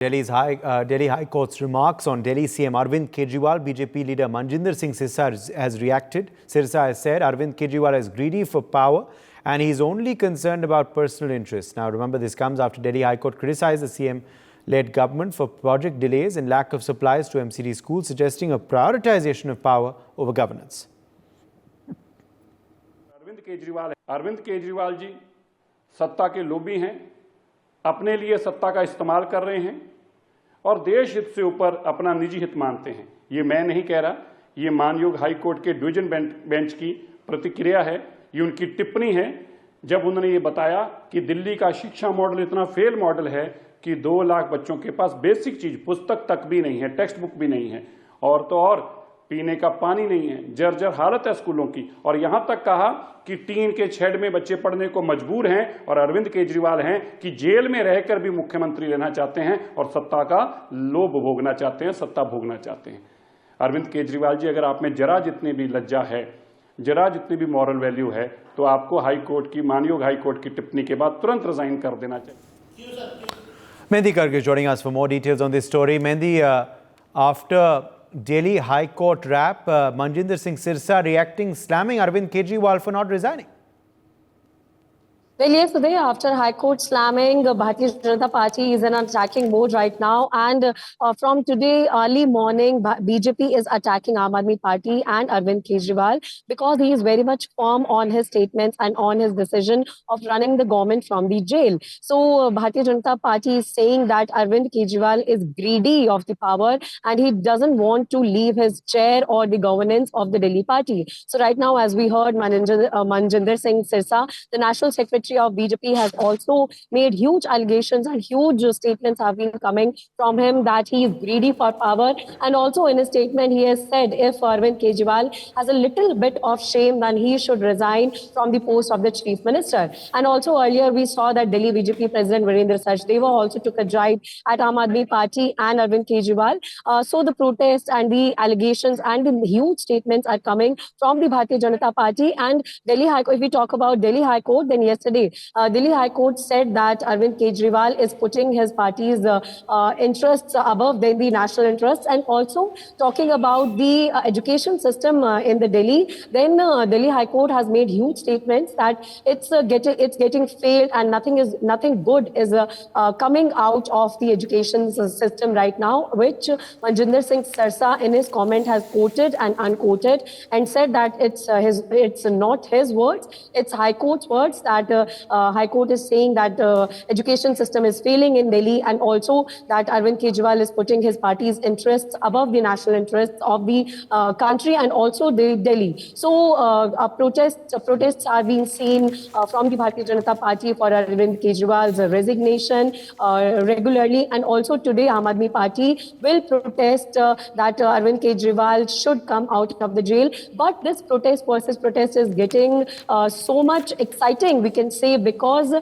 Delhi High Court's remarks on Delhi CM Arvind Kejriwal. BJP leader Manjinder Singh Sirsa has reacted. Sirsa has said Arvind Kejriwal is greedy for power and he's only concerned about personal interests. Now remember, this comes after Delhi High Court criticized the CM-led government for project delays and lack of supplies to MCD schools, suggesting a prioritization of power over governance. Arvind Kejriwal ji सत्ता के लोभी हैं, अपने लिए सत्ता का इस्तेमाल कर रहे हैं और देश हित से ऊपर अपना निजी हित मानते हैं। ये मैं नहीं कह रहा, ये मानयोग हाई कोर्ट के डिवीजन बेंच की प्रतिक्रिया है, ये उनकी टिप्पणी है जब उन्होंने ये बताया कि दिल्ली का शिक्षा मॉडल इतना फेल मॉडल है कि 2 लाख बच्चों के पास बेसिक चीज पुस्तक तक भी नहीं है, टेक्स्ट बुक भी नहीं है, और तो और पीने का पानी नहीं है, जर्जर हालत है स्कूलों की। और यहां तक कहा कि टीन के शेड में बच्चे पढ़ने को मजबूर हैं और अरविंद केजरीवाल हैं कि जेल में रहकर भी मुख्यमंत्री रहना चाहते हैं और सत्ता का लोभ भोगना चाहते हैं, सत्ता भोगना चाहते हैं। अरविंद केजरीवाल जी, अगर आप में जरा जितनी भी लज्जा है, जरा जितनी भी मॉरल वैल्यू है, तो आपको हाई कोर्ट की, मानयोग हाई कोर्ट की टिप्पणी के बाद तुरंत रिजाइन कर देना चाहिए। Mehndi Karge joining us for more details on this story. Mehndi, after Delhi High Court rap, Manjinder Singh Sirsa reacting, slamming Arvind Kejriwal for not resigning. Well, yes, today after High Court slamming, Bharatiya Janata Party is in an attacking mode right now. And from today early morning, BJP is attacking Aam Aadmi Party and Arvind Kejriwal because he is very much firm on his statements and on his decision of running the government from the jail. So Bharatiya Janata Party is saying that Arvind Kejriwal is greedy of the power and he doesn't want to leave his chair or the governance of the Delhi party. So right now, as we heard, Manjinder Singh Sirsa, the National Secretary of BJP, has also made huge allegations and huge statements have been coming from him that he is greedy for power. And also in his statement, he has said if Arvind Kejriwal has a little bit of shame, then he should resign from the post of the chief minister. And also earlier, we saw that Delhi BJP President Virendra Sachdeva also took a jibe at Aam Aadmi Party and Arvind Kejriwal. So the protests and the allegations and the huge statements are coming from the Bharatiya Janata Party and Delhi High Court. If we talk about Delhi High Court, then yesterday Delhi High Court said that Arvind Kejriwal is putting his party's interests above the national interests, and also talking about the education system in the Delhi. Then Delhi High Court has made huge statements that it's getting failed and nothing good is coming out of the education system right now, which Manjinder Singh Sirsa in his comment has quoted and unquoted and said that it's not his words, it's High Court's words, that High Court is saying that education system is failing in Delhi, and also that Arvind Kejriwal is putting his party's interests above the national interests of the country and also the Delhi. So protests are being seen from the Bharatiya Janata Party for Arvind Kejriwal's resignation regularly, and also today Aam Aadmi Party will protest that Arvind Kejriwal should come out of the jail. But this protest versus protest is getting so much exciting, we can say, because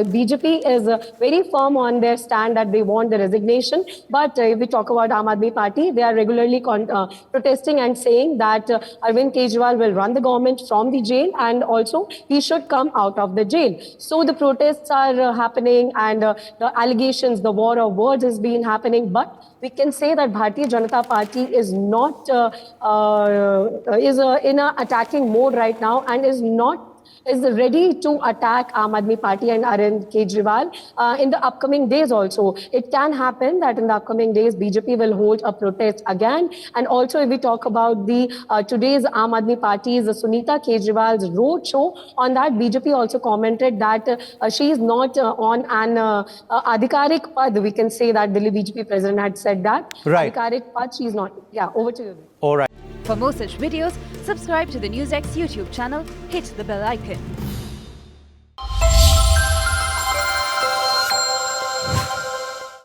BJP is very firm on their stand that they want the resignation. But if we talk about Aam Aadmi Party, they are regularly protesting and saying that Arvind Kejriwal will run the government from the jail and also he should come out of the jail. So the protests are happening and the allegations, the war of words has been happening. But we can say that Bharatiya Janata Party is not in an attacking mode right now and is ready to attack Aam Aadmi Party and Arvind Kejriwal in the upcoming days also. It can happen that in the upcoming days, BJP will hold a protest again. And also, if we talk about the today's Aam Aadmi Party's Sunita Kejriwal's road show, on that BJP also commented that she is not on an adhikarik pad. We can say that Delhi BJP president had said that. Right. Adhikarik pad, she is not. Yeah, over to you. All right. For more such videos, subscribe to the NewsX YouTube channel, hit the bell icon.